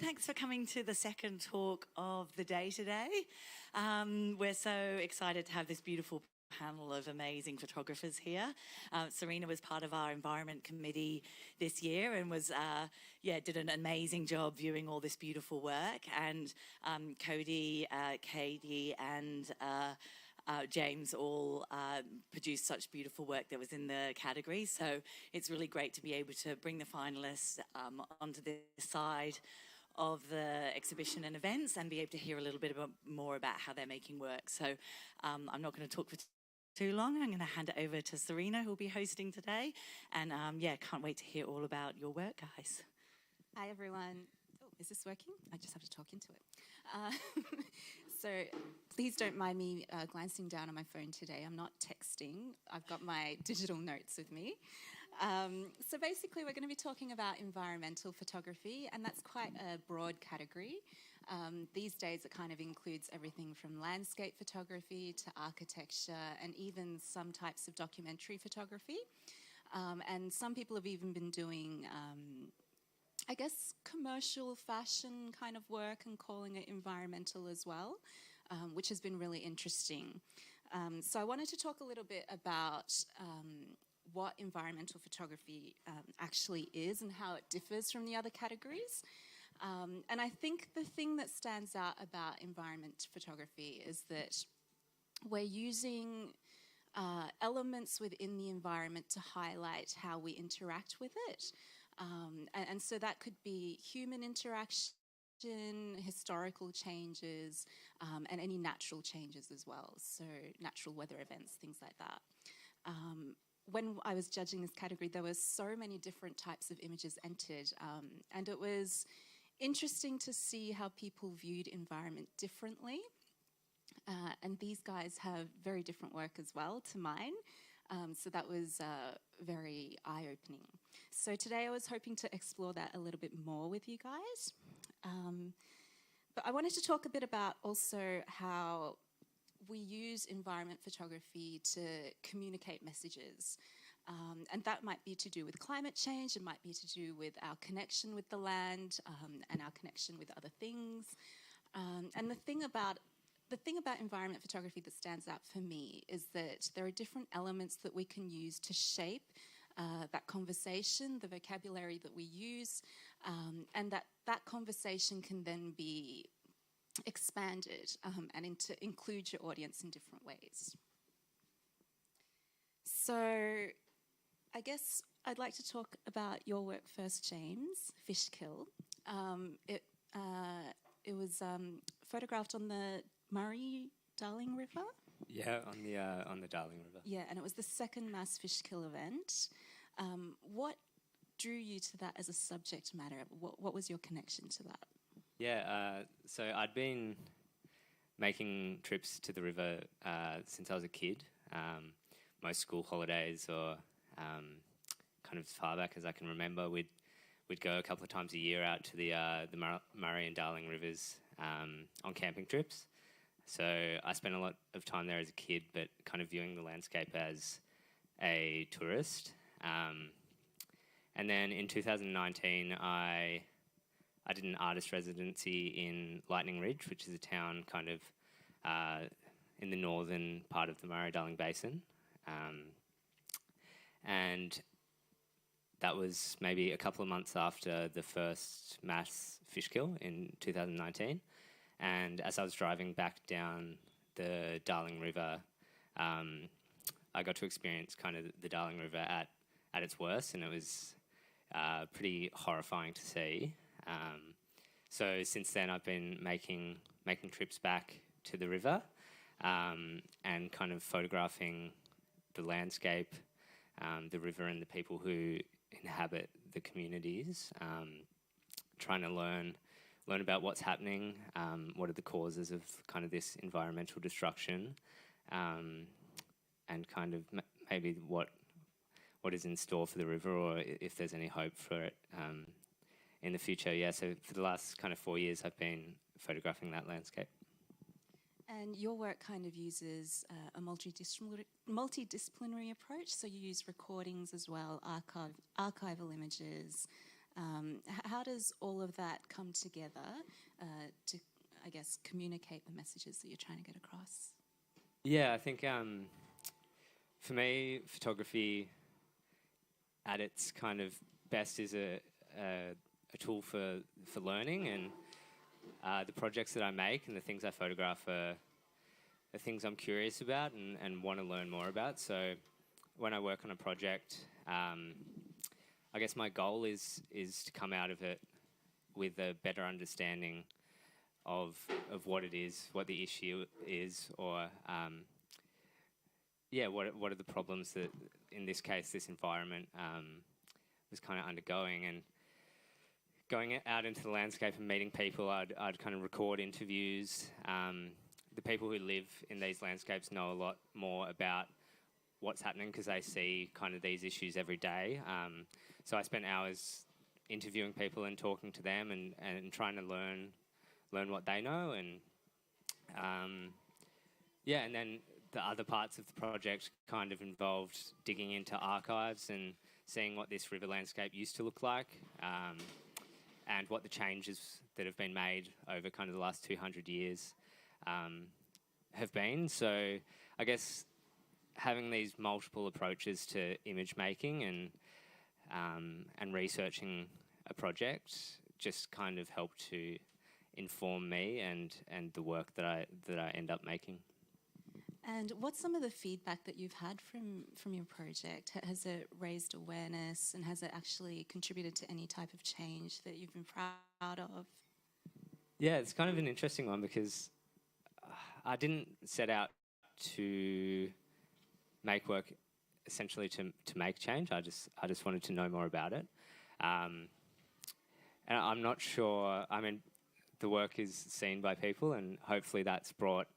Thanks for coming to the second talk of the day today. We're so excited to have this beautiful panel of amazing photographers here. Serena was part of our environment committee this year and was, did an amazing job viewing all this beautiful work. And Cody, Katie, and James all produced such beautiful work that was in the category. So it's really great to be able to bring the finalists onto this side of the exhibition and events and be able to hear a little bit more about how they're making work. So I'm not going to talk for too long. I'm going to hand it over to Serena, who will be hosting today. And can't wait to hear all about your work, guys. Hi, everyone. Oh, is this working? I just have to talk into it. So please don't mind me glancing down on my phone today. I'm not texting. I've got my digital notes with me. So basically, we're going to be talking about environmental photography, and that's quite a broad category. These days, it kind of includes everything from landscape photography to architecture and even some types of documentary photography. And some people have even been doing commercial fashion kind of work and calling it environmental as well, which has been really interesting. So I wanted to talk a little bit about what environmental photography actually is and how it differs from the other categories. And I think the thing that stands out about environment photography is that we're using elements within the environment to highlight how we interact with it. And so that could be human interaction, historical changes, and any natural changes as well. So natural weather events, things like that. When I was judging this category, there were so many different types of images entered, and it was interesting to see how people viewed environment differently. And these guys have very different work as well to mine. So that was very eye-opening. So today I was hoping to explore that a little bit more with you guys. But I wanted to talk a bit about also how we use environment photography to communicate messages. And that might be to do with climate change, it might be to do with our connection with the land and our connection with other things. And the thing about environment photography that stands out for me is that there are different elements that we can use to shape that conversation, the vocabulary that we use, and that conversation can then be expanded and to include your audience in different ways. So I guess I'd like to talk about your work first, James, Fishkill. It was photographed on the Murray-Darling River? Yeah, on the Darling River. Yeah, and it was the second mass fish kill event. What drew you to that as a subject matter? What was your connection to that? Yeah, so I'd been making trips to the river since I was a kid. Most school holidays or kind of as far back as I can remember, we'd go a couple of times a year out to the Murray and Darling rivers on camping trips. So I spent a lot of time there as a kid, but kind of viewing the landscape as a tourist. And then in 2019, I did an artist residency in Lightning Ridge, which is a town kind of in the northern part of the Murray-Darling Basin. And that was maybe a couple of months after the first mass fish kill in 2019. And as I was driving back down the Darling River, I got to experience kind of the Darling River at its worst, and it was pretty horrifying to see. So since then, I've been making trips back to the river and kind of photographing the landscape, the river, and the people who inhabit the communities, trying to learn about what's happening, what are the causes of kind of this environmental destruction, and kind of maybe what is in store for the river, or if there's any hope for it in the future. Yeah, so for the last kind of 4 years, I've been photographing that landscape. And your work kind of uses a multidisciplinary approach, so you use recordings as well, archival images, How does all of that come together to, I guess, communicate the messages that you're trying to get across? Yeah, I think for me, photography at its kind of best is a tool for learning, and the projects that I make and the things I photograph are things I'm curious about and want to learn more about. So when I work on a project, I guess my goal is to come out of it with a better understanding of what it is, what the issue is, or what are the problems that, in this case, this environment was kind of undergoing. And going out into the landscape and meeting people, I'd kind of record interviews. The people who live in these landscapes know a lot more about what's happening because they see kind of these issues every day. So I spent hours interviewing people and talking to them and trying to learn what they know. And and then the other parts of the project kind of involved digging into archives and seeing what this river landscape used to look like, and what the changes that have been made over kind of the last 200 years have been. So I guess having these multiple approaches to image making and researching a project just kind of helped to inform me and the work that I end up making. And what's some of the feedback that you've had from your project? Has it raised awareness, and has it actually contributed to any type of change that you've been proud of? Yeah, it's kind of an interesting one because I didn't set out to make work essentially to make change. I just wanted to know more about it. And I'm not sure, I mean, the work is seen by people, and hopefully that's brought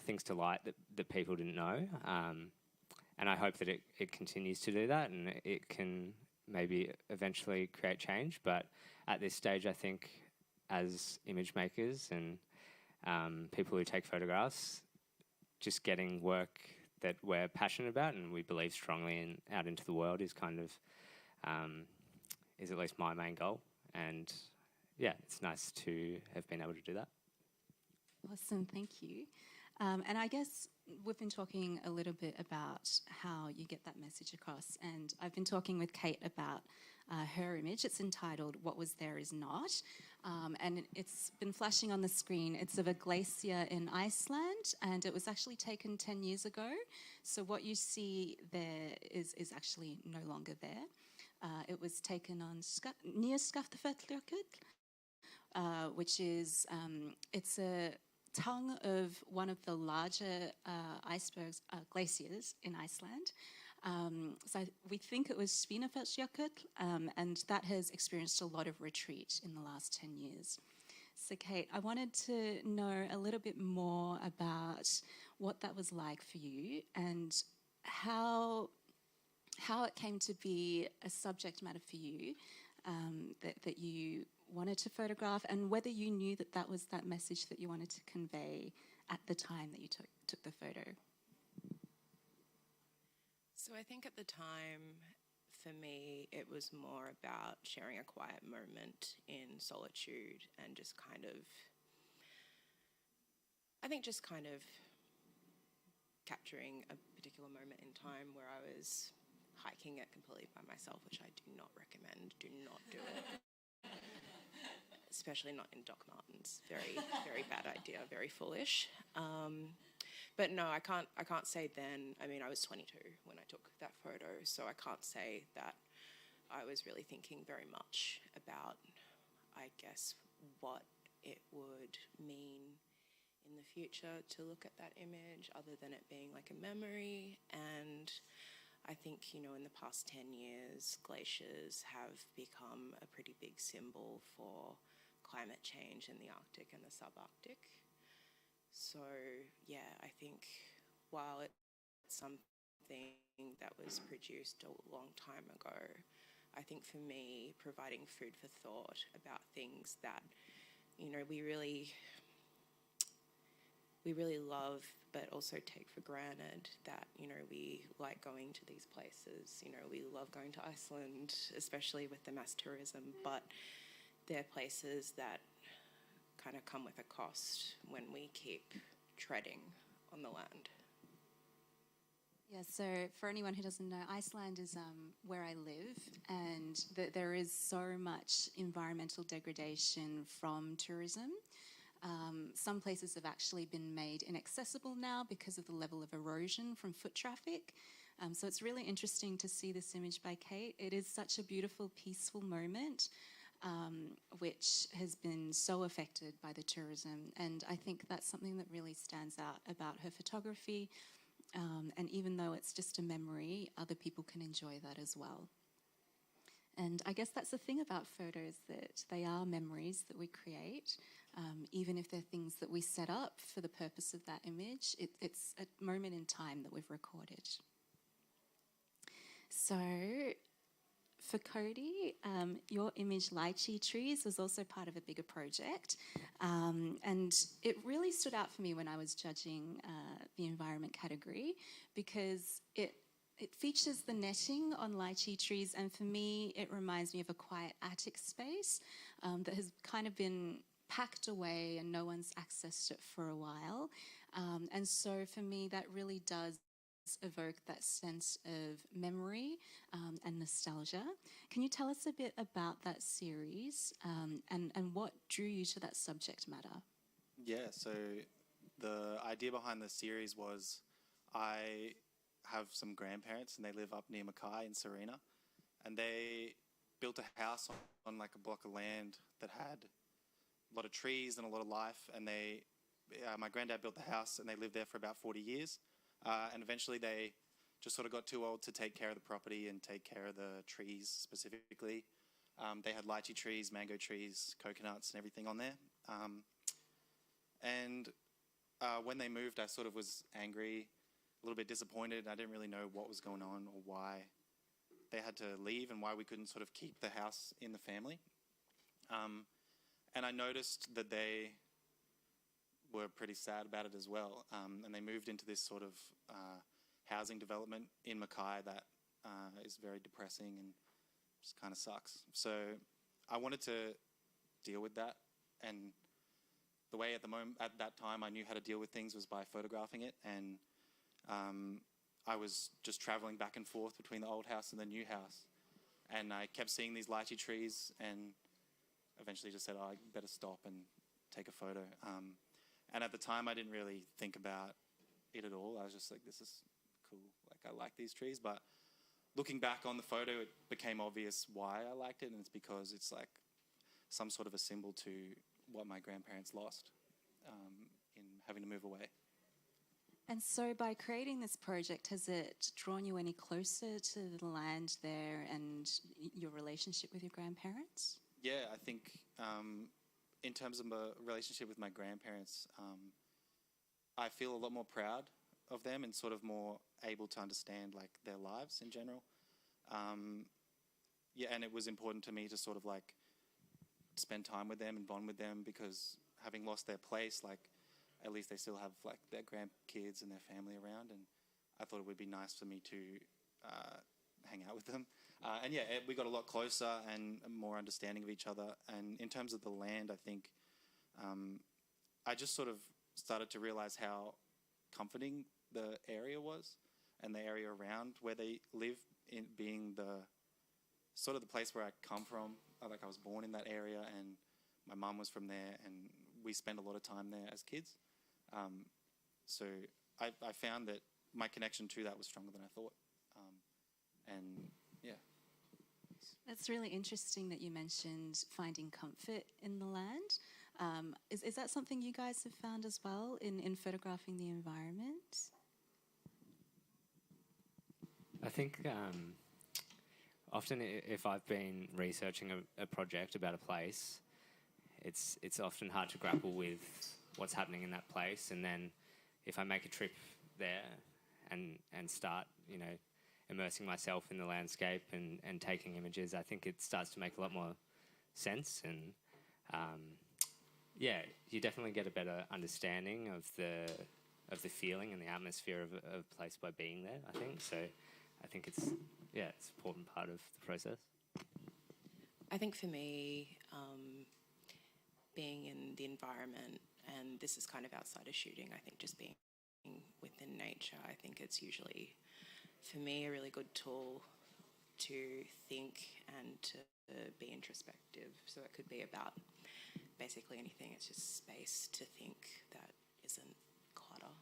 things to light that people didn't know. And I hope that it continues to do that, and it can maybe eventually create change. But at this stage, I think as image makers and people who take photographs, just getting work that we're passionate about and we believe strongly in out into the world is kind of, is at least my main goal. And yeah, it's nice to have been able to do that. Awesome, thank you. And I guess we've been talking a little bit about how you get that message across, and I've been talking with Kate about her image. It's entitled "What Was There Is Not," and it's been flashing on the screen. It's of a glacier in Iceland, and it was actually taken 10 years ago. So what you see there is actually no longer there. It was taken on near Skaftafellsjökull, which is, it's a tongue of one of the larger icebergs, glaciers in Iceland. So we think it was Svinafellsjökull, and that has experienced a lot of retreat in the last 10 years. So Kate, I wanted to know a little bit more about what that was like for you, and how it came to be a subject matter for you that you wanted to photograph, and whether you knew that was that message that you wanted to convey at the time that you took the photo. So I think at the time, for me, it was more about sharing a quiet moment in solitude and just kind of capturing a particular moment in time where I was hiking it completely by myself, which I do not recommend. Do not do it. Especially not in Doc Martens. Very, very bad idea, very foolish. But no, I can't say then. I mean, I was 22 when I took that photo, so I can't say that I was really thinking very much about, I guess, what it would mean in the future to look at that image, other than it being like a memory. And I think, you know, in the past 10 years, glaciers have become a pretty big symbol for climate change in the Arctic and the subarctic. So, yeah, I think while it's something that was produced a long time ago, I think for me, providing food for thought about things that, you know, we really we really love, but also take for granted that, you know, we like going to these places. You know, we love going to Iceland, especially with the mass tourism, but they're places that kind of come with a cost when we keep treading on the land. Yeah, so for anyone who doesn't know, Iceland is where I live, and there is so much environmental degradation from tourism. Some places have actually been made inaccessible now because of the level of erosion from foot traffic. So it's really interesting to see this image by Kate. It is such a beautiful, peaceful moment, which has been so affected by the tourism. And I think that's something that really stands out about her photography. And even though it's just a memory, other people can enjoy that as well. And I guess that's the thing about photos, that they are memories that we create. Even if they're things that we set up for the purpose of that image, it's a moment in time that we've recorded. So for Cody, your image lychee trees was also part of a bigger project. And it really stood out for me when I was judging the environment category, because it features the netting on lychee trees, and for me it reminds me of a quiet attic space that has kind of been packed away and no one's accessed it for a while. And so for me that really does evoke that sense of memory and nostalgia. Can you tell us a bit about that series and what drew you to that subject matter? Yeah, so the idea behind the series was I have some grandparents and they live up near Mackay in Serena, and they built a house on like a block of land that had a lot of trees and a lot of life, and my granddad built the house and they lived there for about 40 years. And eventually they just sort of got too old to take care of the property and take care of the trees specifically. They had lychee trees, mango trees, coconuts and everything on there. And when they moved, I sort of was angry, a little bit disappointed. I didn't really know what was going on or why they had to leave and why we couldn't sort of keep the house in the family. And I noticed that they were pretty sad about it as well. And they moved into this sort of housing development in Mackay that is very depressing and just kind of sucks. So I wanted to deal with that, and the way at that time I knew how to deal with things was by photographing it. And I was just traveling back and forth between the old house and the new house, and I kept seeing these lychee trees and eventually just said, oh, I better stop and take a photo. And at the time I didn't really think about it at all. I was just like, this is cool, like I like these trees. But looking back on the photo, it became obvious why I liked it, and it's because it's like some sort of a symbol to what my grandparents lost in having to move away. And so by creating this project, has it drawn you any closer to the land there and your relationship with your grandparents? Yeah, I think in terms of a relationship with my grandparents, I feel a lot more proud of them and sort of more able to understand like their lives in general. Yeah, and it was important to me to sort of like spend time with them and bond with them, because having lost their place, like at least they still have like their grandkids and their family around, and I thought it would be nice for me to hang out with them. And yeah, we got a lot closer and more understanding of each other. And in terms of the land, I think I just sort of started to realize how comforting the area was, and the area around where they live, in being the sort of the place where I come from. Like I was born in that area, and my mum was from there, and we spent a lot of time there as kids. So I found that my connection to that was stronger than I thought. And yeah. It's really interesting that you mentioned finding comfort in the land. Is that something you guys have found as well in photographing the environment? I think often if I've been researching a project about a place, it's often hard to grapple with what's happening in that place. And then if I make a trip there and start, you know, immersing myself in the landscape and taking images, I think it starts to make a lot more sense. And yeah, you definitely get a better understanding of the feeling and the atmosphere of a place by being there, I think. So I think it's an important part of the process. I think for me, being in the environment, and this is kind of outside of shooting, I think just being within nature, I think it's usually, for me, a really good tool to think and to be introspective. So it could be about basically anything. It's just space to think that isn't clutter.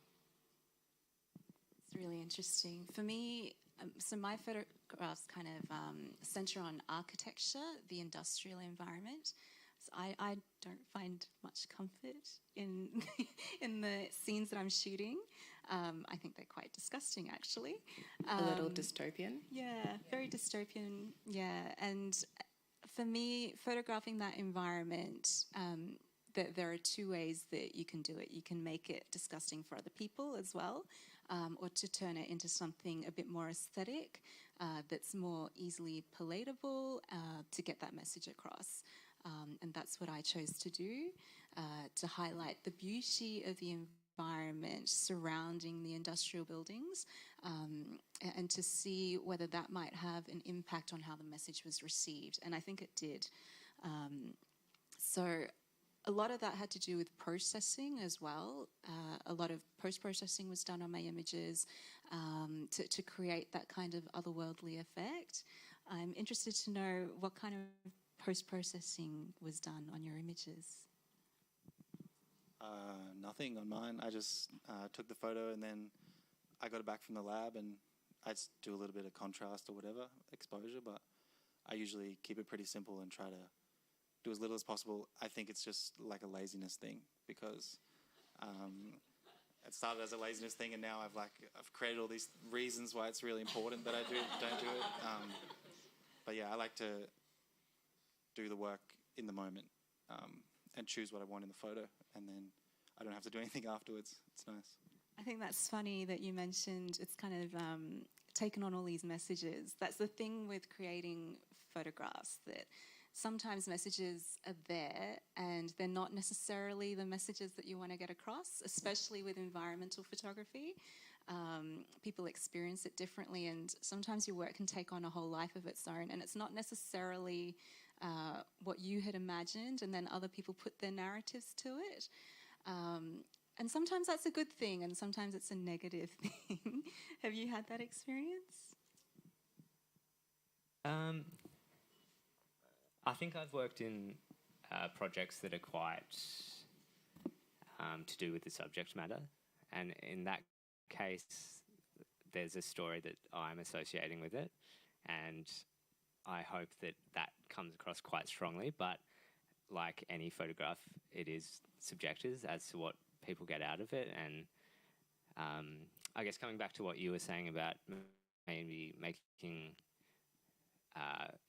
It's really interesting. For me, so my photographs kind of centre on architecture, the industrial environment. So I don't find much comfort in in the scenes that I'm shooting. I think they're quite disgusting, actually. A little dystopian. Yeah, very dystopian. Yeah, and for me, photographing that environment, there are two ways that you can do it. You can make it disgusting for other people as well, or to turn it into something a bit more aesthetic, that's more easily palatable, to get that message across. And that's what I chose to do, to highlight the beauty of the environment surrounding the industrial buildings, and to see whether that might have an impact on how the message was received. And I think it did. So a lot of that had to do with processing as well. A lot of post-processing was done on my images, to create that kind of otherworldly effect. I'm interested to know what kind of post-processing was done on your images. Nothing on mine. I just took the photo and then I got it back from the lab, and I just do a little bit of contrast or whatever, exposure, but I usually keep it pretty simple and try to do as little as possible. I think it's just like a laziness thing, because it started as a laziness thing, and now I've created all these reasons why it's really important that I don't do it. But yeah, I like to do the work in the moment, and choose what I want in the photo, and then I don't have to do anything afterwards. It's nice. I think that's funny that you mentioned it's kind of taken on all these messages. That's the thing with creating photographs, that sometimes messages are there and they're not necessarily the messages that you want to get across, especially with environmental photography. People experience it differently, and sometimes your work can take on a whole life of its own, and it's not necessarily what you had imagined, and then other people put their narratives to it. And sometimes that's a good thing, and sometimes it's a negative thing. Have you had that experience? I think I've worked in projects that are quite to do with the subject matter, and in that case, there's a story that I'm associating with it, and I hope that that comes across quite strongly. But like any photograph, it is subjective as to what people get out of it. And I guess coming back to what you were saying about maybe making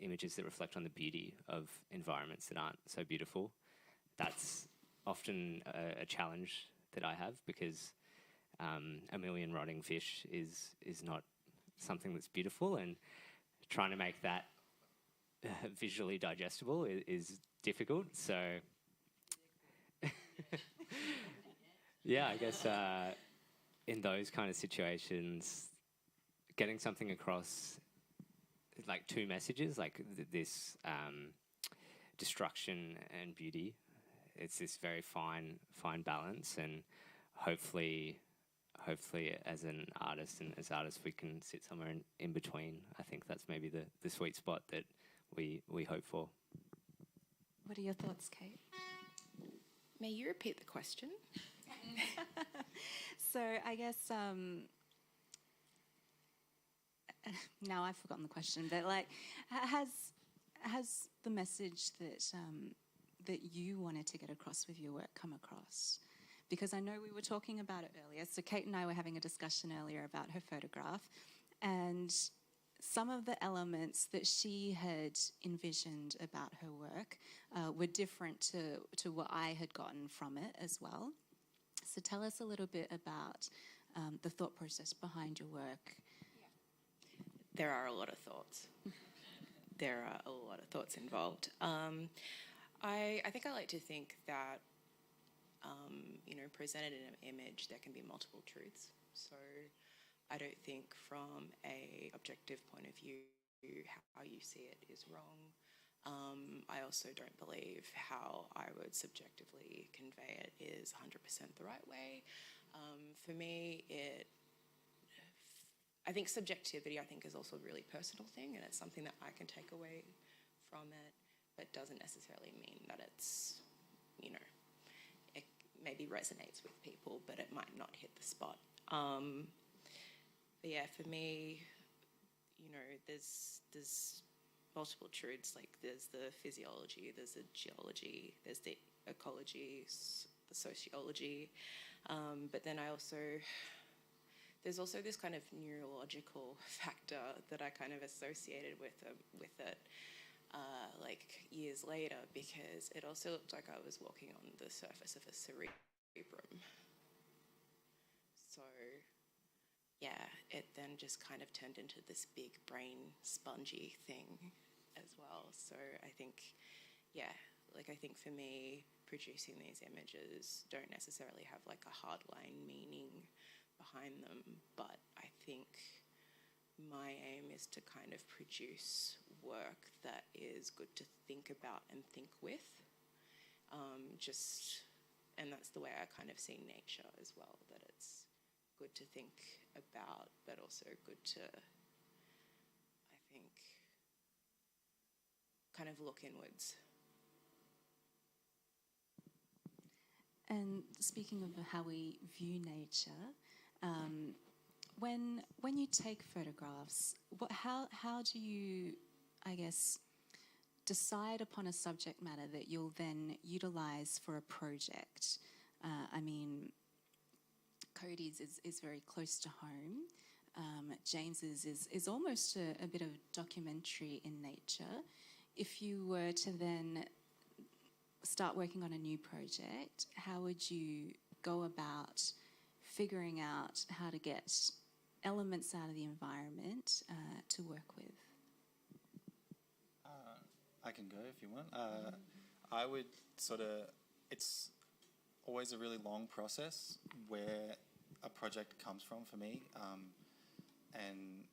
images that reflect on the beauty of environments that aren't so beautiful, that's often a challenge that I have, because a million rotting fish is not something that's beautiful, and trying to make that visually digestible is difficult. So yeah, I guess in those kind of situations, getting something across, like two messages, like this destruction and beauty, it's this very fine balance, and hopefully as an artist and as artists we can sit somewhere in between. I think that's maybe the sweet spot that we hope for. What are your thoughts, Kate? May you repeat the question? So I guess now I've forgotten the question, but like, has the message that you wanted to get across with your work come across? Because I know we were talking about it earlier. So Kate and I were having a discussion earlier about her photograph, and some of the elements that she had envisioned about her work were different to what I had gotten from it as well. So tell us a little bit about the thought process behind your work. There are a lot of thoughts. There are a lot of thoughts involved. I think I like to think that presented in an image, there can be multiple truths. So I don't think from a objective point of view, how you see it is wrong. I also don't believe how I would subjectively convey it is 100% the right way. For me, I think subjectivity, is also a really personal thing, and it's something that I can take away from it, but doesn't necessarily mean that it's, it maybe resonates with people, but it might not hit the spot. But yeah, for me, there's multiple truths. Like there's the physiology, there's the geology, there's the ecology, the sociology, but then there's also this kind of neurological factor that I kind of associated with it like years later, because it also looked like I was walking on the surface of a cerebrum. So yeah, it then just kind of turned into this big brain spongy thing as well. So I think for me, producing these images don't necessarily have like a hardline meaning behind them, but I think my aim is to kind of produce work that is good to think about and think with. And that's the way I kind of see nature as well, that it's good to think about, but also good to, I think, kind of look inwards. And speaking of how we view nature, when you take photographs, how do you, decide upon a subject matter that you'll then utilise for a project? Cody's is very close to home. James's is almost a bit of documentary in nature. If you were to then start working on a new project, how would you go about figuring out how to get elements out of the environment to work with? I can go if you want. I would it's always a really long process where a project comes from for me, and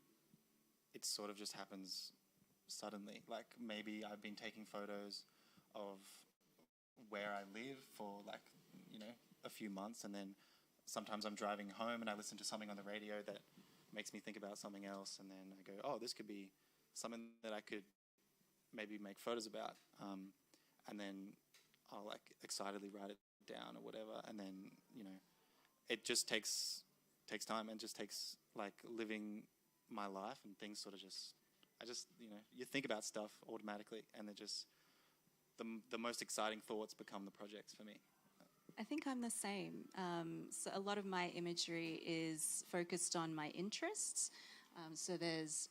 it sort of just happens suddenly. Like maybe I've been taking photos of where I live for a few months, and then sometimes I'm driving home and I listen to something on the radio that makes me think about something else, and then I go, oh, this could be something that I could maybe make photos about, and then I'll excitedly write it down or whatever, and then it just takes time and just takes living my life, and things sort of you think about stuff automatically, and they're just the most exciting thoughts become the projects for me. I think I'm the same. So a lot of my imagery is focused on my interests. So there's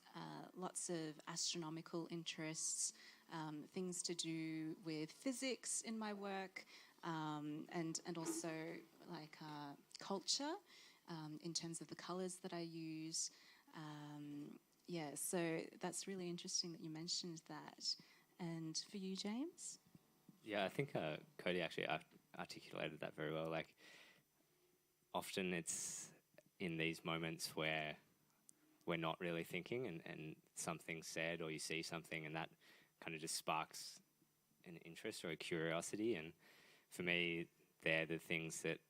lots of astronomical interests, things to do with physics in my work, and also culture in terms of the colours that I use. So that's really interesting that you mentioned that. And for you, James? Yeah, I think Cody actually articulated that very well. Often it's in these moments where we're not really thinking, and something's said or you see something, and that kind of just sparks an interest or a curiosity. And for me, they're the things that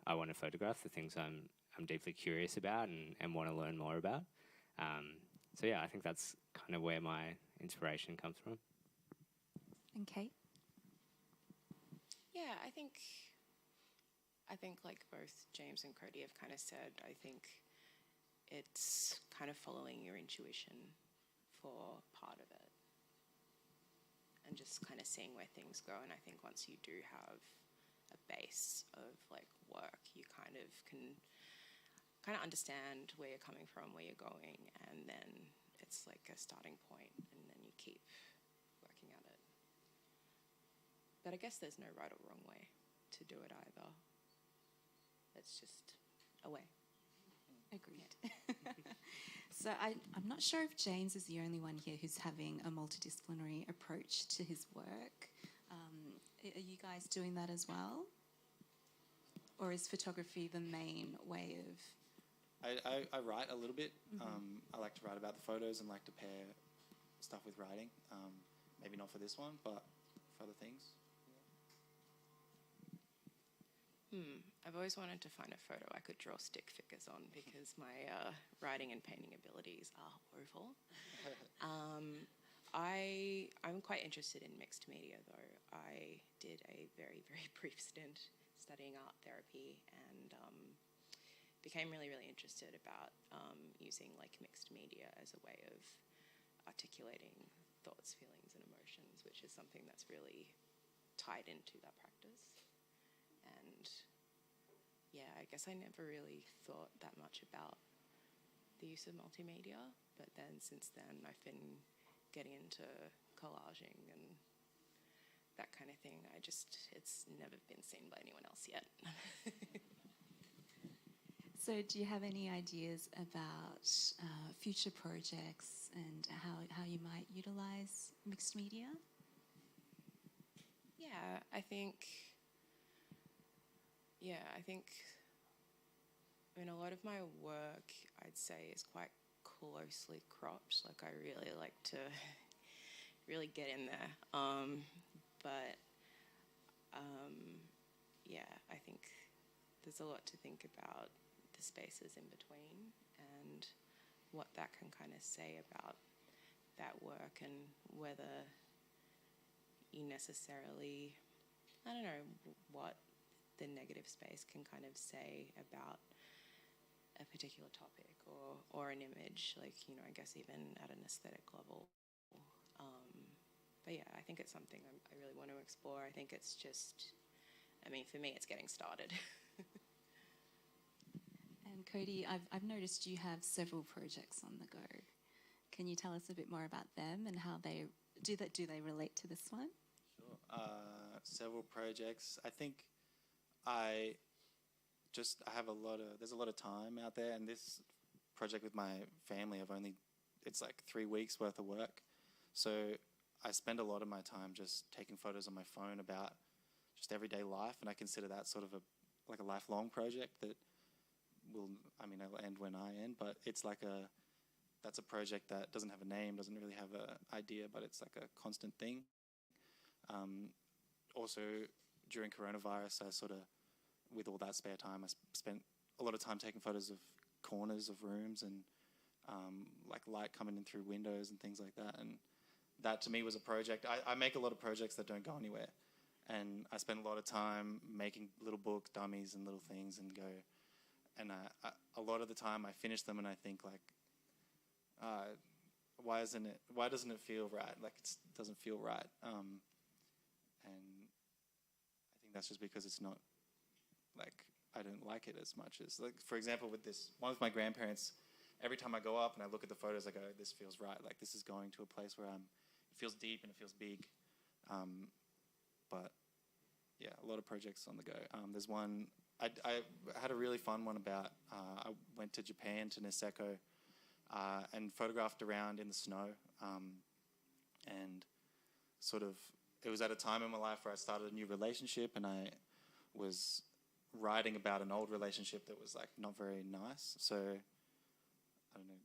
I want to photograph, the things I'm deeply curious about and want to learn more about. I think that's kind of where my inspiration comes from. And Kate? Yeah, I think like both James and Cody have kind of said, I think it's kind of following your intuition for part of it and just kind of seeing where things go. And I think once you do have a base of work, you kind of can understand where you're coming from, where you're going, and then it's like a starting point, and then you keep working at it. But I guess there's no right or wrong way to do it either. It's just a way. Agreed. So I'm not sure if James is the only one here who's having a multidisciplinary approach to his work. Are you guys doing that as well? or is photography the main way of? I write a little bit. I like to write about the photos and like to pair stuff with writing. Maybe not for this one, but for other things. I've always wanted to find a photo I could draw stick figures on because my writing and painting abilities are woeful. I'm quite interested in mixed media though. I did a very, very brief stint studying art therapy and became really, really interested about using like mixed media as a way of articulating thoughts, feelings and emotions, which is something that's really tied into that practice. And yeah, I guess I never really thought that much about the use of multimedia, but then since then I've been getting into collaging and that kind of thing. It's never been seen by anyone else yet. So do you have any ideas about future projects and how you might utilise mixed media? Yeah, I think a lot of my work, I'd say, is quite closely cropped. Like, I really like to really get in there. Yeah, I think there's a lot to think about the spaces in between and what that can kind of say about that work and whether you necessarily, I don't know, what the negative space can kind of say about a particular topic or an image, like, you know, I guess even at an aesthetic level. But yeah, I think it's something I really want to explore. I think it's just, I mean, for me, it's getting started. And Cody, I've noticed you have several projects on the go. Can you tell us a bit more about them and how they do they relate to this one? Sure. Several projects. I think I have there's a lot of time out there, and this project with my family, it's like 3 weeks worth of work. So I spend a lot of my time just taking photos on my phone about just everyday life, and I consider that sort of a lifelong project that it'll end when I end, but that's a project that doesn't have a name, doesn't really have an idea, but it's like a constant thing. Also, during coronavirus, I sort of, with all that spare time, I spent a lot of time taking photos of corners of rooms and like light coming in through windows and things like that. And that to me was a project. I make a lot of projects that don't go anywhere. And I spend a lot of time making little book dummies and little things and go. And a lot of the time I finish them and I think like, why doesn't it feel right? Like it doesn't feel right. And I think that's just because it's not, like, I don't like it as much as, like, for example, with this one with my grandparents, every time I go up and I look at the photos, I go, this feels right. Like, this is going to a place where it feels deep and it feels big. But yeah, a lot of projects on the go. There's one, I had a really fun one about, I went to Japan, to Niseko, and photographed around in the snow. And sort of, it was at a time in my life where I started a new relationship and I was writing about an old relationship that was like not very nice. So I don't know,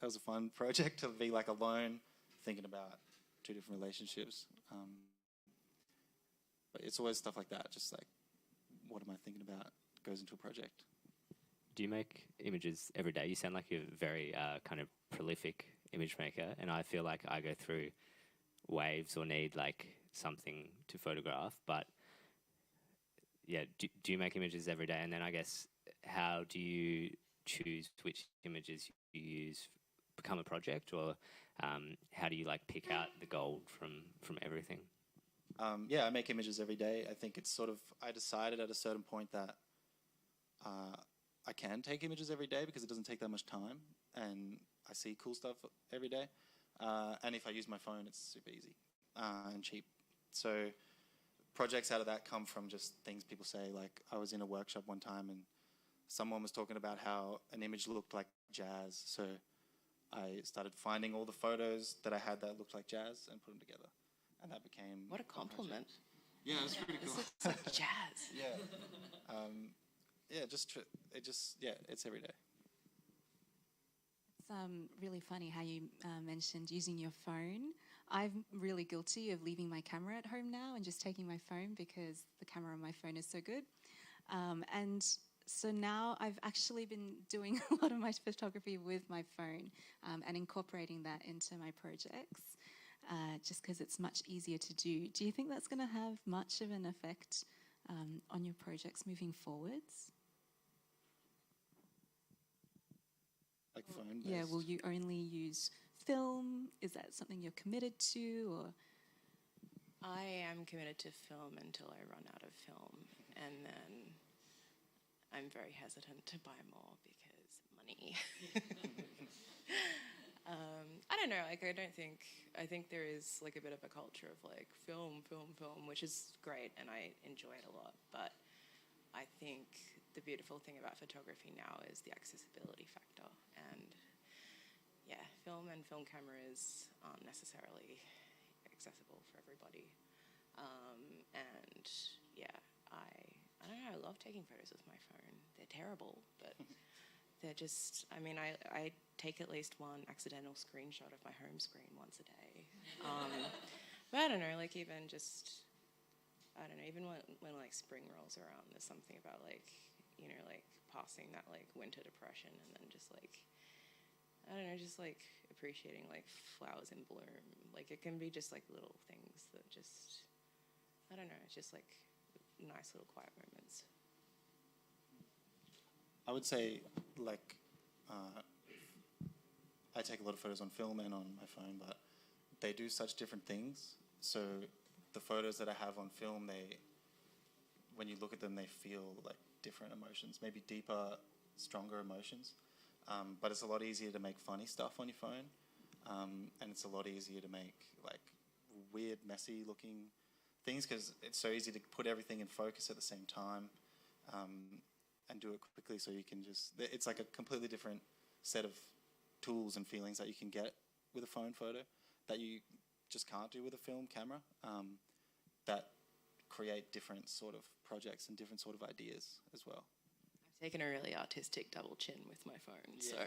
that was a fun project to be like alone thinking about two different relationships. But it's always stuff like that, just like, what am I thinking about, goes into a project. Do you make images every day? You sound like you're a very kind of prolific image maker, and I feel like I go through waves or need like something to photograph, but yeah, do you make images every day? And then I guess, how do you choose which images you use become a project, or how do you like pick out the gold from everything? Yeah, I make images every day. I think it's sort of, I decided at a certain point that I can take images every day because it doesn't take that much time and I see cool stuff every day. And if I use my phone, it's super easy and cheap. So projects out of that come from just things people say. Like, I was in a workshop one time and someone was talking about how an image looked like jazz. So I started finding all the photos that I had that looked like jazz and put them together. And that became... What a compliment. Yeah, it was pretty cool. It's like jazz. It's every day. It's really funny how you mentioned using your phone. I'm really guilty of leaving my camera at home now and just taking my phone because the camera on my phone is so good. And so now I've actually been doing a lot of my photography with my phone and incorporating that into my projects just because it's much easier to do. Do you think that's going to have much of an effect on your projects moving forwards? Like phone-based? Yeah, will you only use film? Is that something you're committed to? Or I am committed to film until I run out of film, and then I'm very hesitant to buy more because money. I don't know, like I think there is like a bit of a culture of like film, which is great and I enjoy it a lot, but I think the beautiful thing about photography now is the accessibility factor, and yeah, film and film cameras aren't necessarily accessible for everybody. And yeah, I don't know, I love taking photos with my phone. They're terrible, but they're just, I mean, I take at least one accidental screenshot of my home screen once a day. But I don't know, like even just, I don't know, even when like spring rolls around, there's something about like, you know, like passing that like winter depression and then just like, I don't know, just like appreciating like flowers in bloom. Like it can be just like little things that just, I don't know, it's just like nice little quiet moments. I would say, like, I take a lot of photos on film and on my phone, but they do such different things. So the photos that I have on film, when you look at them, they feel like different emotions, maybe deeper, stronger emotions. But it's a lot easier to make funny stuff on your phone, and it's a lot easier to make like weird, messy looking things because it's so easy to put everything in focus at the same time and do it quickly. So you can it's like a completely different set of tools and feelings that you can get with a phone photo that you just can't do with a film camera, that create different sort of projects and different sort of ideas as well. I've taken a really artistic double chin with my phone, so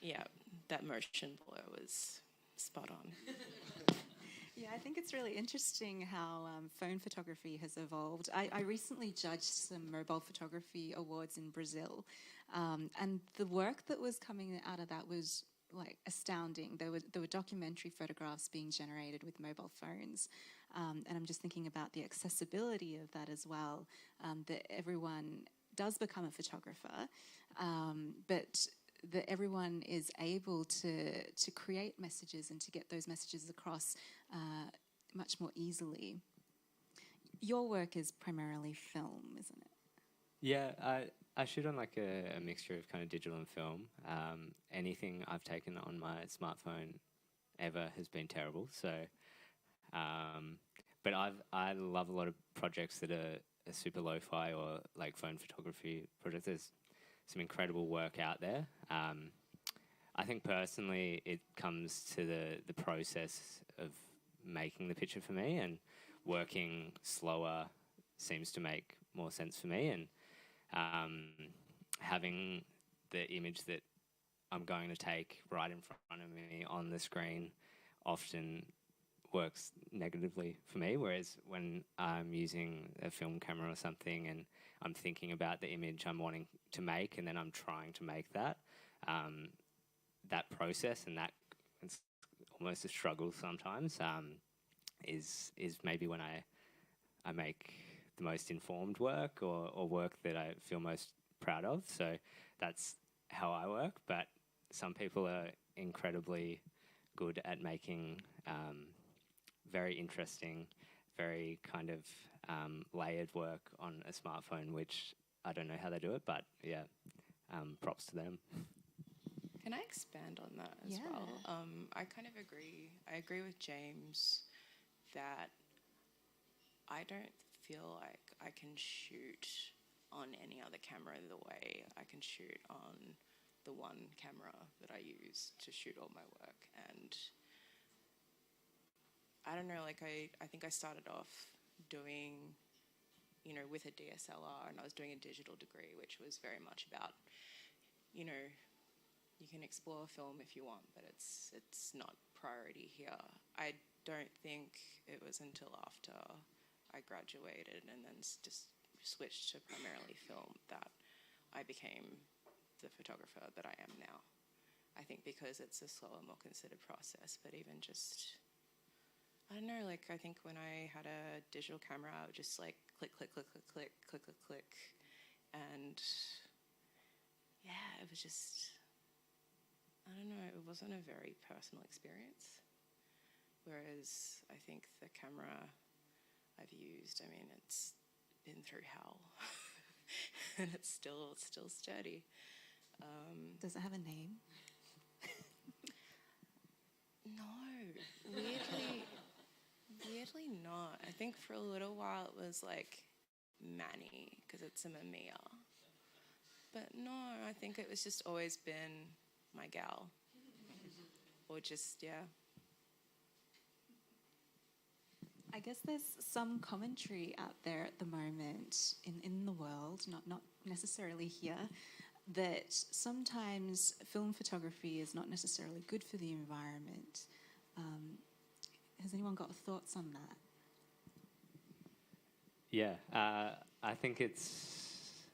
yeah, that motion blur was spot on. yeah, I think it's really interesting how phone photography has evolved. I recently judged some mobile photography awards in Brazil, and the work that was coming out of that was like astounding. There were documentary photographs being generated with mobile phones, and I'm just thinking about the accessibility of that as well. That everyone does become a photographer, but that everyone is able to create messages and to get those messages across much more easily. Your work is primarily film, isn't it? Yeah, I shoot on like a mixture of kind of digital and film. Anything I've taken on my smartphone ever has been terrible. So, but I love a lot of projects that are super lo-fi or like phone photography projects. There's some incredible work out there. I think personally it comes to the process of making the picture for me, and working slower seems to make more sense for me, and having the image that I'm going to take right in front of me on the screen often works negatively for me, whereas when I'm using a film camera or something and I'm thinking about the image I'm wanting to make and then I'm trying to make that, that process, and that it's almost a struggle sometimes, is maybe when I make the most informed work or work that I feel most proud of. So that's how I work, but some people are incredibly good at making very interesting, very kind of layered work on a smartphone, which I don't know how they do it, but yeah, props to them. Can I expand on that as well? I kind of agree. I agree with James that I don't feel like I can shoot on any other camera the way I can shoot on the one camera that I use to shoot all my work. And I don't know, like I think I started off doing, with a DSLR, and I was doing a digital degree, which was very much about, you can explore film if you want, but it's not priority here. I don't think it was until after I graduated and then just switched to primarily film that I became the photographer that I am now. I think because it's a slower, more considered process, but even just, I don't know, I think when I had a digital camera, I would just click, click, click, click, click, click, click, click, click. And yeah, it was just, I don't know, it wasn't a very personal experience. Whereas I think the camera I've used, it's been through hell. And it's still sturdy. Does it have a name? No, weirdly not. I think for a little while it was Manny, because it's a Mamiya. But no, I think it was just always been my gal. Or just, yeah. I guess there's some commentary out there at the moment in the world, not necessarily here, that sometimes film photography is not necessarily good for the environment. Has anyone got thoughts on that? Yeah, I think it's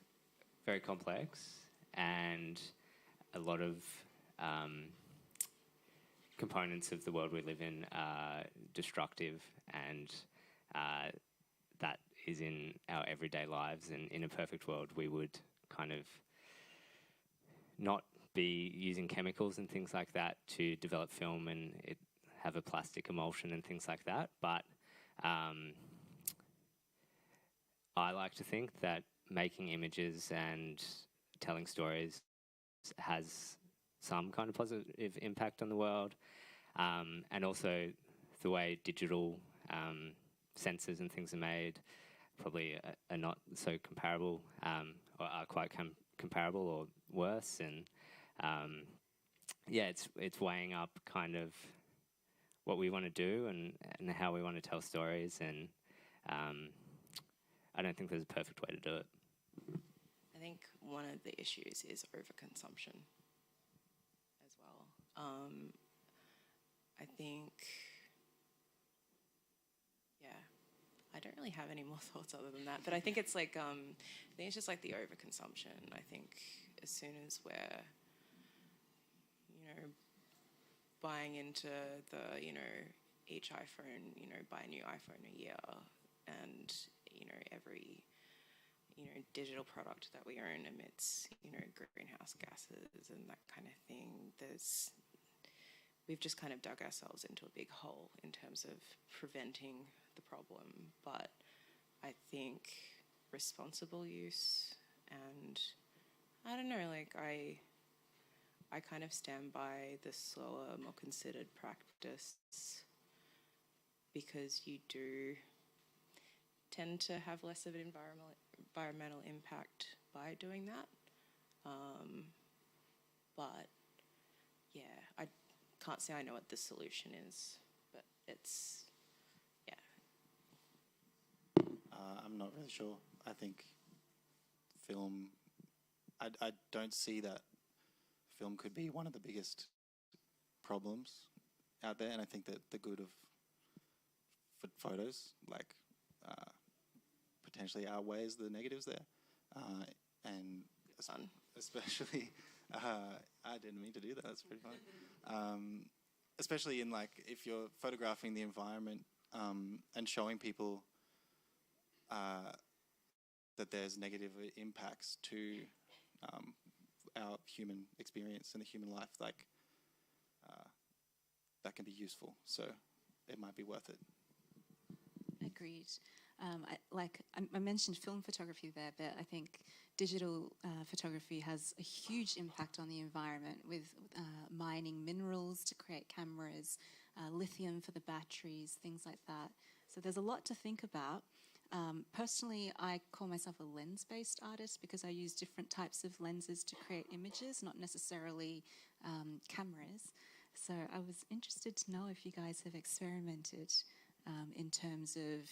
very complex, and a lot of components of the world we live in are destructive, and that is in our everyday lives. And in a perfect world, we would kind of not be using chemicals and things like that to develop film and it have a plastic emulsion and things like that. But I like to think that making images and telling stories has some kind of positive impact on the world. And also the way digital sensors and things are made probably are not so comparable, or are quite comparable or worse. And yeah, it's weighing up kind of what we want to do and how we want to tell stories. And I don't think there's a perfect way to do it. I think one of the issues is overconsumption as well. I think, yeah, I don't really have any more thoughts other than that. But I think it's I think it's just the overconsumption. I think as soon as we're, buying into the, each iPhone, buy a new iPhone a year, and, every, digital product that we own emits, greenhouse gases and that kind of thing. We've just kind of dug ourselves into a big hole in terms of preventing the problem. But I think responsible use, and I don't know, I kind of stand by the slower, more considered practice, because you do tend to have less of an environmental impact by doing that. But yeah, I can't say I know what the solution is, but it's, yeah. I'm not really sure. I think film, I don't see that film could be one of the biggest problems out there, and I think that the good of photos potentially outweighs the negatives there, and Fun. Especially I didn't mean to do that. That's pretty funny. Especially in if you're photographing the environment and showing people that there's negative impacts to our human experience and the human life, that can be useful. So it might be worth it. Agreed. I mentioned film photography there, but I think digital photography has a huge impact on the environment with mining minerals to create cameras, lithium for the batteries, things like that. So there's a lot to think about. Personally, I call myself a lens-based artist because I use different types of lenses to create images, not necessarily cameras. So I was interested to know if you guys have experimented in terms of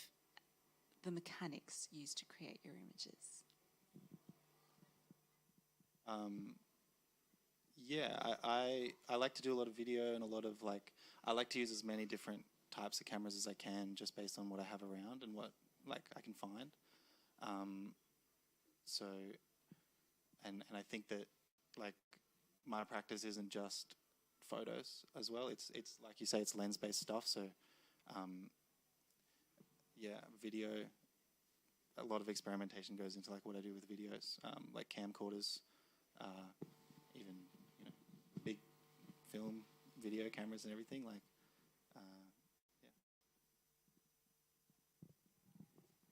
the mechanics used to create your images? Yeah, I like to do a lot of video and a lot of I like to use as many different types of cameras as I can, just based on what I have around and what I can find. So, and I think that my practice isn't just photos as well. It's like you say, it's lens-based stuff. So, yeah, video. A lot of experimentation goes into what I do with videos, like camcorders, even big film video cameras and everything.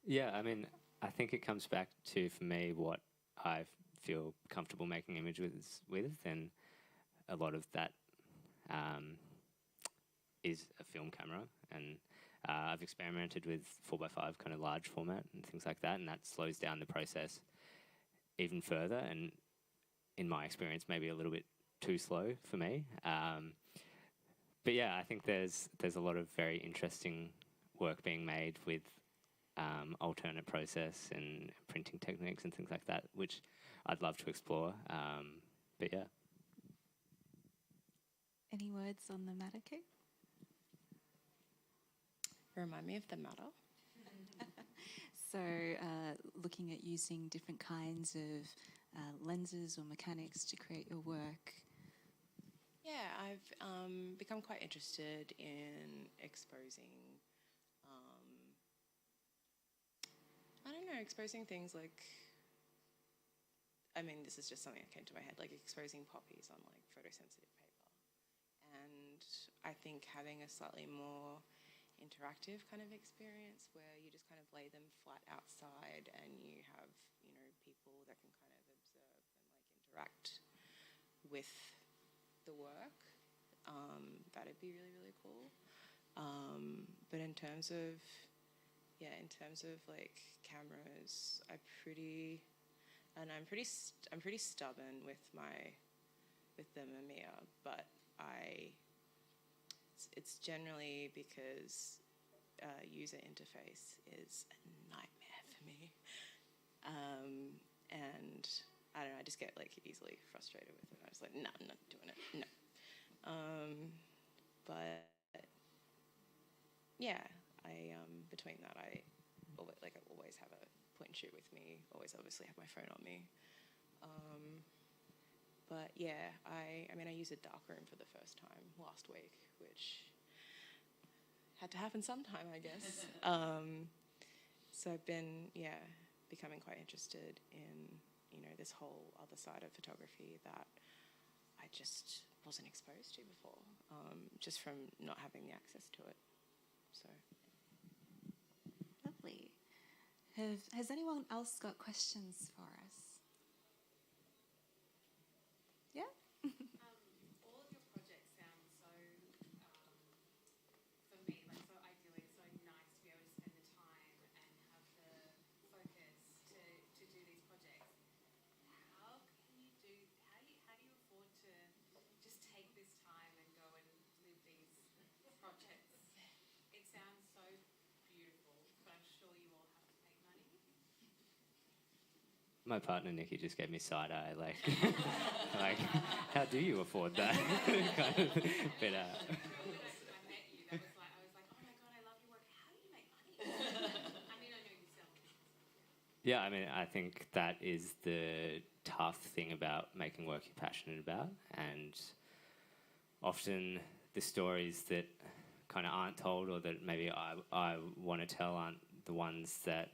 Yeah, I mean, I think it comes back to, for me, what I feel comfortable making images with, and a lot of that is a film camera, and I've experimented with 4x5 kind of large format and things like that, and that slows down the process even further, and in my experience, maybe a little bit too slow for me. But yeah, I think there's a lot of very interesting work being made with alternate process and printing techniques and things like that, which I'd love to explore. But yeah. Any words on the matter, Kate? Remind me of the matter. So looking at using different kinds of lenses or mechanics to create your work. Yeah, I've become quite interested in exposing, exposing things this is just something that came to my head, exposing poppies on photosensitive paper. And I think having a slightly more interactive kind of experience where you just kind of lay them flat outside and you have, people that can kind of observe and interact with the work, that'd be really, really cool. But in terms of cameras, I'm pretty stubborn with the Mamiya, but it's generally because user interface is a nightmare for me, and I don't know, I just get easily frustrated with it. I was no, I'm not doing it, no. But yeah, between that, I always have a point and shoot with me. Always, obviously, have my phone on me. But yeah, I used a darkroom for the first time last week, which had to happen sometime, I guess. So I've been becoming quite interested in this whole other side of photography that I just wasn't exposed to before, just from not having the access to it. So. Lovely. Has anyone else got questions for us? Yeah? All of your projects sound so, for me, so ideally, so nice to be able to spend the time and have the focus to do these projects. How do you afford to just take this time and go and live these projects? It sounds so beautiful, but I'm sure you all have to make money. My partner Nikki just gave me side eye, how do you afford that? Kind of, but I met you, I was like, oh my God, I love your work. How do you make money? I know you sell things. yeah, I think that is the tough thing about making work you're passionate about, and often the stories that kind of aren't told, or that maybe I want to tell, aren't the ones that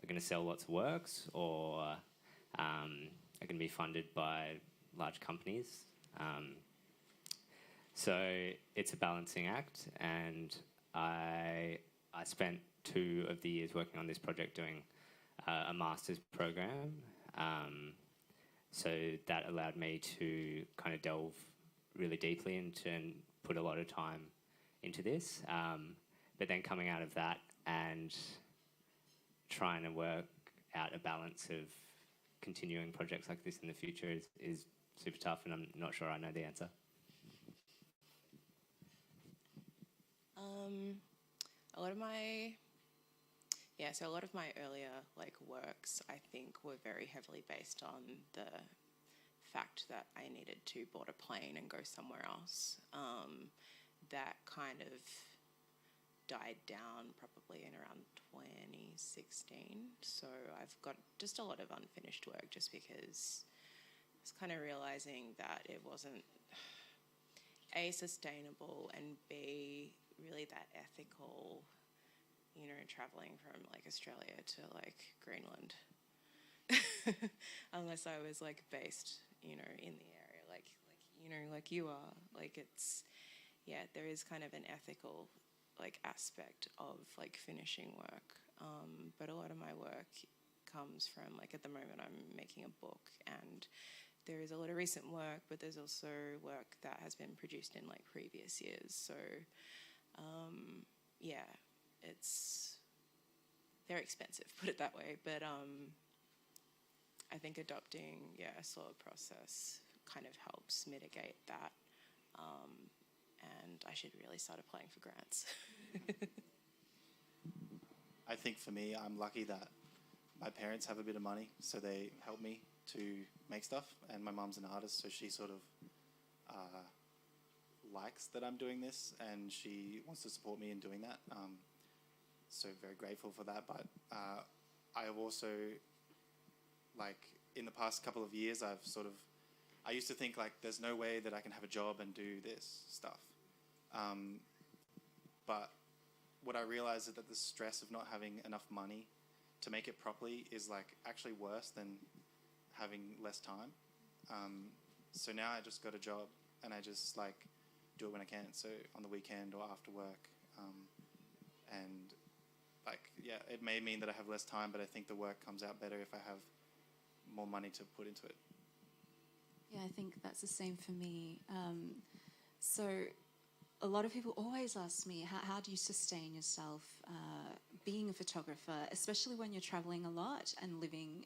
are going to sell lots of works, or are going to be funded by large companies. So it's a balancing act, and I spent 2 of the years working on this project doing a master's program. So that allowed me to kind of delve really deeply into and put a lot of time into this. But then coming out of that and trying to work out a balance of continuing projects like this in the future is super tough, and I'm not sure I know the answer. A lot of my Yeah, so a lot of my earlier works, I think, were very heavily based on the fact that I needed to board a plane and go somewhere else. That kind of died down probably in around 2016. So I've got just a lot of unfinished work just because I was kind of realising that it wasn't A, sustainable, and B, really that ethical, travelling from Australia to Greenland. Unless I was based, in the area, like you are. There is kind of an ethical aspect of finishing work. But a lot of my work comes from at the moment I'm making a book, and there is a lot of recent work, but there's also work that has been produced in previous years. So they're expensive, put it that way. But I think adopting a slower process kind of helps mitigate that. And I should really start applying for grants. I think for me, I'm lucky that my parents have a bit of money, so they help me to make stuff. And my mum's an artist, so she sort of likes that I'm doing this, and she wants to support me in doing that. So very grateful for that. But I have also, in the past couple of years, I used to think there's no way that I can have a job and do this stuff. But what I realized is that the stress of not having enough money to make it properly is actually worse than having less time. So now I just got a job and I just do it when I can. So on the weekend or after work. And it may mean that I have less time, but I think the work comes out better if I have more money to put into it. Yeah, I think that's the same for me. So a lot of people always ask me, how do you sustain yourself being a photographer, especially when you're traveling a lot and living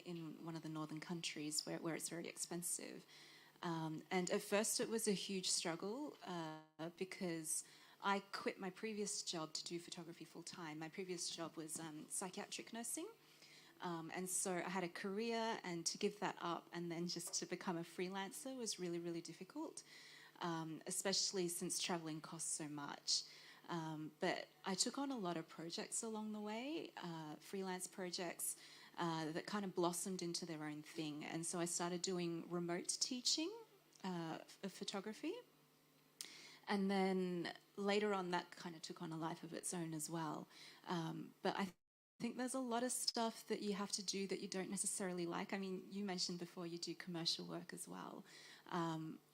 in one of the northern countries where it's very expensive. And at first it was a huge struggle because I quit my previous job to do photography full time. My previous job was psychiatric nursing. And so I had a career, and to give that up and then just to become a freelancer was really, really difficult, especially since traveling costs so much. But I took on a lot of projects along the way, freelance projects that kind of blossomed into their own thing. And so I started doing remote teaching of photography. And then later on, that kind of took on a life of its own as well. But I think there's a lot of stuff that you have to do that you don't necessarily like. I mean, you mentioned before you do commercial work as well.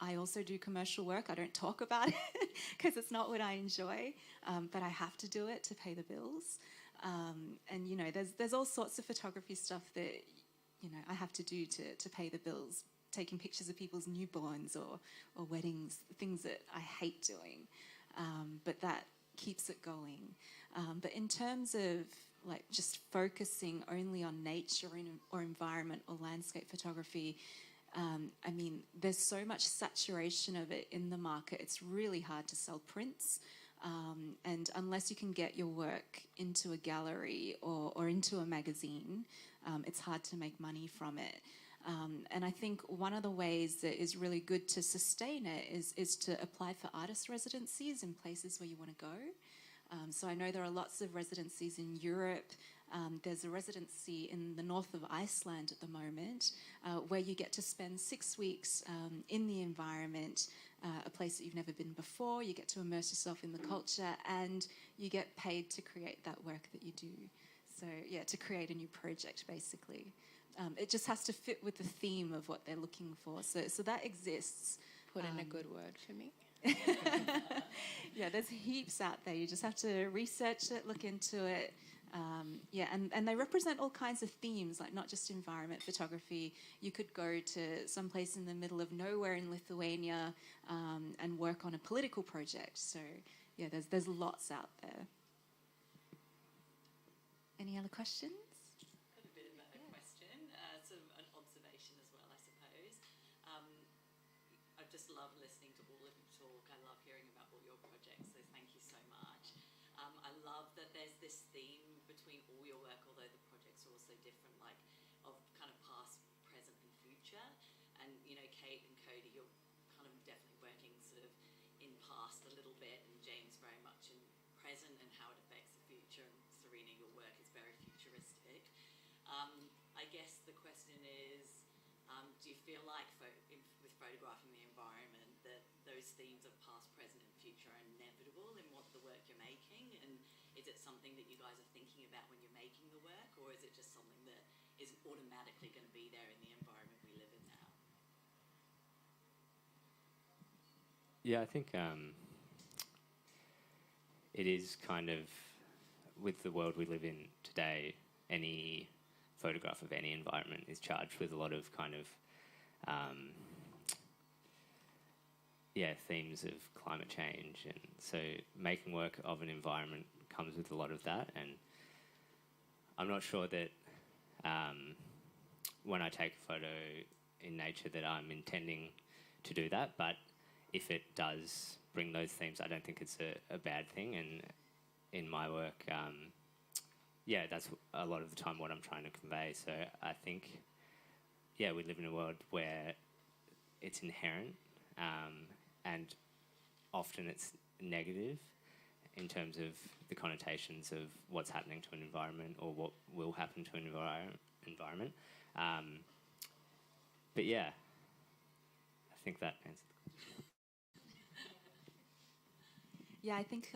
I also do commercial work. I don't talk about it because it's not what I enjoy, but I have to do it to pay the bills. And, there's all sorts of photography stuff that, I have to do to pay the bills, taking pictures of people's newborns or weddings, things that I hate doing, but that keeps it going. But in terms of just focusing only on nature or environment or landscape photography, I mean, there's so much saturation of it in the market. It's really hard to sell prints. And unless you can get your work into a gallery or into a magazine, it's hard to make money from it. And I think one of the ways that is really good to sustain it is to apply for artist residencies in places where you want to go. So I know there are lots of residencies in Europe. There's a residency in the north of Iceland at the moment where you get to spend 6 weeks in the environment, a place that you've never been before. You get to immerse yourself in the culture and you get paid to create that work that you do. So, yeah, to create a new project, basically. It just has to fit with the theme of what they're looking for. So that exists. Put in a good word for me. Yeah, there's heaps out there. You just have to research it, look into it. And they represent all kinds of themes, not just environment photography. You could go to someplace in the middle of nowhere in Lithuania and work on a political project. So, yeah, there's lots out there. Any other questions? Got a bit of a question, an observation as well, I suppose. I just love listening to all of you talk. I love hearing about all your projects, so thank you so much. I love that there's this theme between all your work, although the projects are also different, like of kind of past, present, and future. And you know, Kate and Cody, you're kind of definitely working sort of in past a little bit, and James very much in present and how it affects the future. And Serena, your work is very futuristic. I guess the question is, do you feel like with photographing the environment that those themes of past, present and future are inevitable in what the work you're making? And is it something that you guys are thinking about when you're making the work, or is it just something that is automatically going to be there in the environment we live in now? Yeah, I think it is kind of, with the world we live in today, any photograph of any environment is charged with a lot of kind of themes of climate change, and so making work of an environment comes with a lot of that. And I'm not sure that when I take a photo in nature that I'm intending to do that, but if it does bring those themes, I don't think it's a bad thing. And in my work, that's a lot of the time what I'm trying to convey. So I think, we live in a world where it's inherent, and often it's negative in terms of the connotations of what's happening to an environment or what will happen to an environment. But yeah, I think that answers the question. Yeah, I think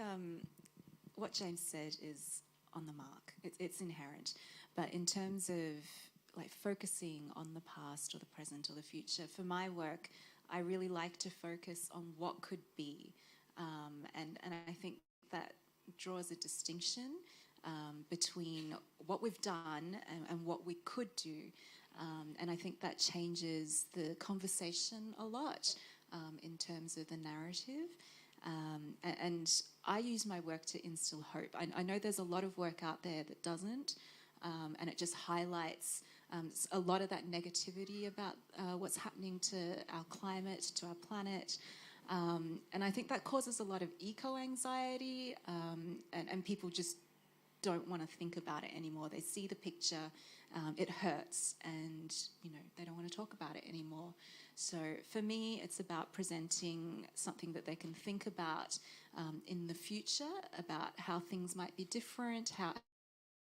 what James said is on the mark. It's inherent. But in terms of like focusing on the past or the present or the future, for my work, I really like to focus on what could be. And I think that draws a distinction between what we've done and what we could do. And I think that changes the conversation a lot in terms of the narrative. And I use my work to instill hope. I know there's a lot of work out there that doesn't, and it just highlights a lot of that negativity about what's happening to our climate, to our planet. And I think that causes a lot of eco-anxiety, and people just don't want to think about it anymore. They see the picture, it hurts, and they don't want to talk about it anymore. So for me, it's about presenting something that they can think about in the future, about how things might be different,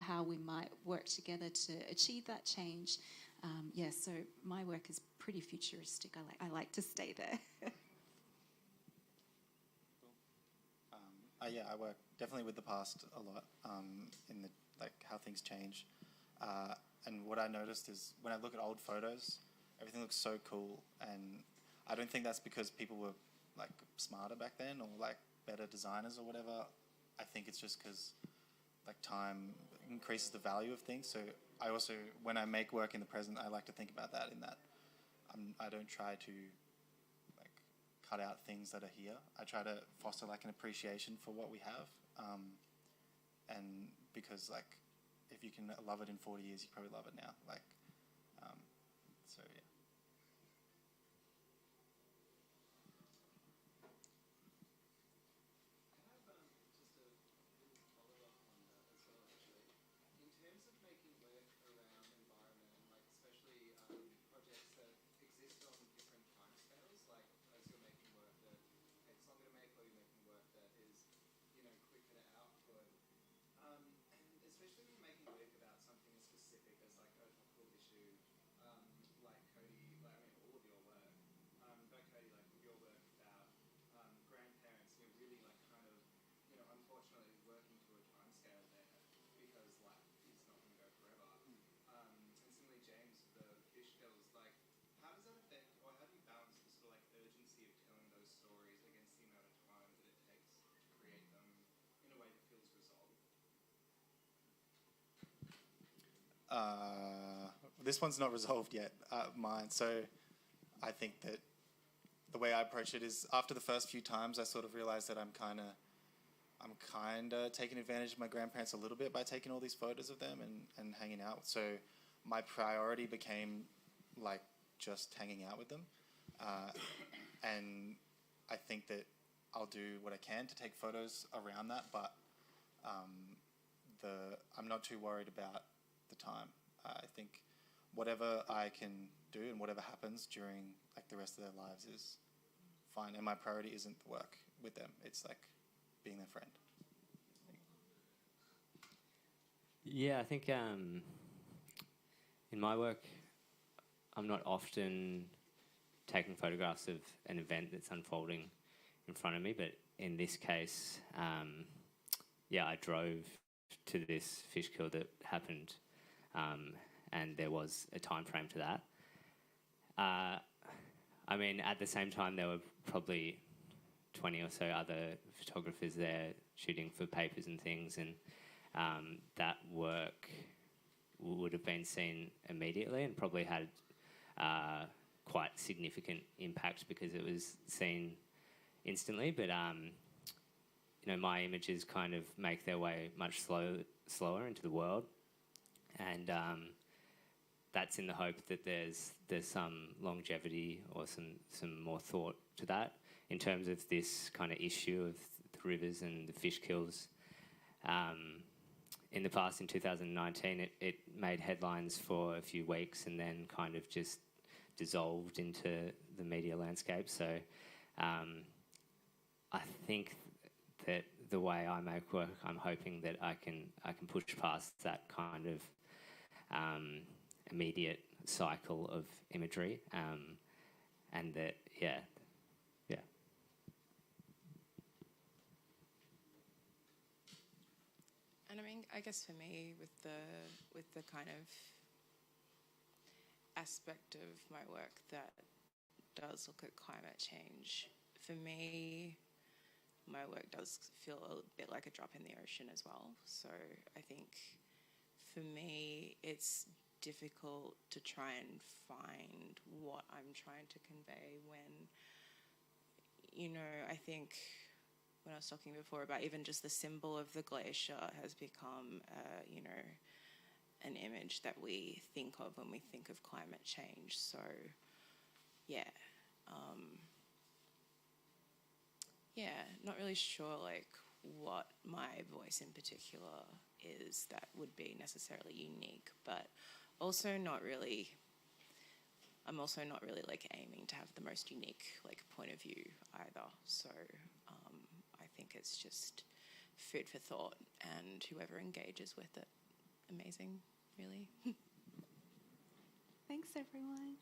how we might work together to achieve that change. So my work is pretty futuristic. I like to stay there. I work definitely with the past a lot, in the how things change. And what I noticed is when I look at old photos, everything looks so cool, and I don't think that's because people were smarter back then or better designers or whatever. I think it's just because time increases the value of things. So I also, when I make work in the present, I like to think about that, in that I don't try to cut out things that are here. I try to foster an appreciation for what we have, and because if you can love it in 40 years, you probably love it now. So yeah. This one's not resolved yet, mine. So I think that the way I approach it is, after the first few times, I sort of realized that I'm kind of taking advantage of my grandparents a little bit by taking all these photos of them and hanging out. So my priority became just hanging out with them. And I think that I'll do what I can to take photos around that, but I'm not too worried about the time. I think whatever I can do and whatever happens during like the rest of their lives is fine. And my priority isn't the work with them. It's like being their friend. Yeah, I think in my work, I'm not often taking photographs of an event that's unfolding in front of me, but in this case, I drove to this fish kill that happened, and there was a time frame to that. I mean, at the same time, there were probably 20 or so other photographers there shooting for papers and things, and that work would have been seen immediately and probably had quite significant impact because it was seen instantly. But my images kind of make their way much slower into the world, and that's in the hope that there's some longevity or some more thought to that in terms of this kind of issue of the rivers and the fish kills. In the past, in 2019, it made headlines for a few weeks and then kind of just dissolved into the media landscape. So I think that the way I make work, I'm hoping that I can push past that kind of immediate cycle of imagery, and that yeah. And I mean, I guess for me, with the kind of aspect of my work that does look at climate change, for me, my work does feel a bit like a drop in the ocean as well. So I think for me, it's difficult to try and find what I'm trying to convey when, I think when I was talking before about even just the symbol of the glacier has become, an image that we think of when we think of climate change. So, not really sure like what my voice in particular is that would be necessarily unique, but also not really. I'm also not really like aiming to have the most unique like point of view either. So I think it's just food for thought, and whoever engages with it, amazing, really. Thanks, everyone.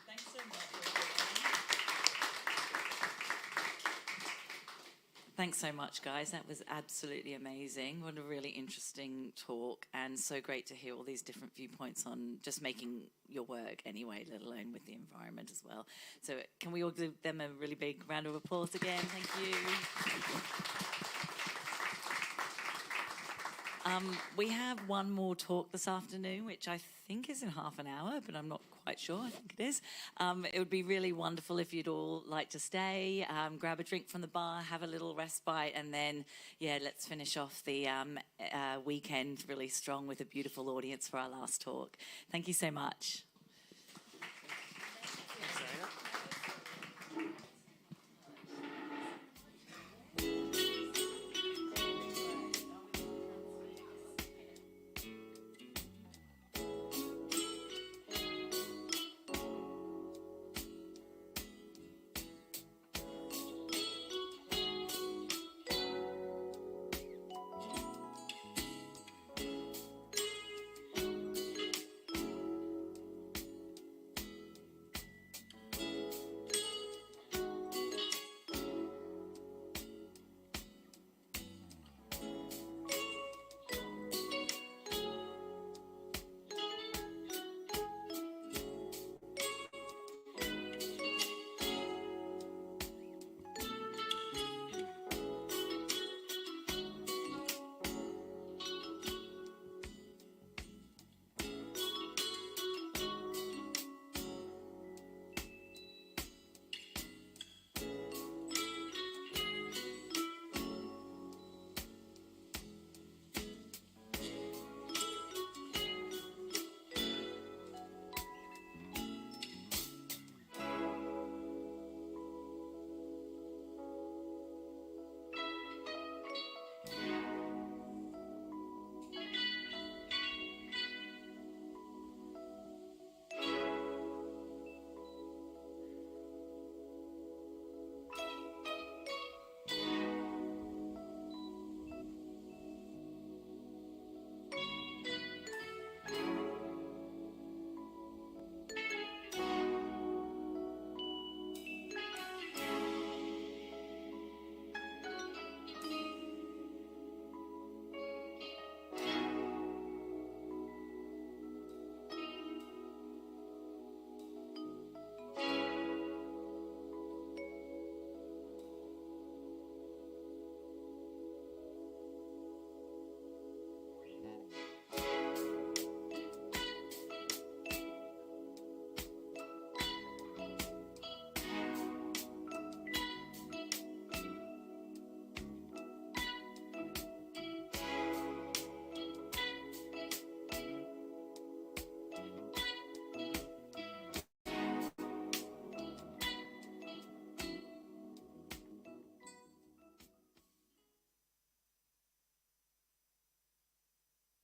Thanks so much, everyone. Thanks so much, guys. That was absolutely amazing. What a really interesting talk, and so great to hear all these different viewpoints on just making your work anyway, let alone with the environment as well. So can we all give them a really big round of applause again? Thank you. We have one more talk this afternoon, which I think is in half an hour, but I'm not quite sure. I think it is. It would be really wonderful if you'd all like to stay, grab a drink from the bar, have a little respite, and then, let's finish off the weekend really strong with a beautiful audience for our last talk. Thank you so much.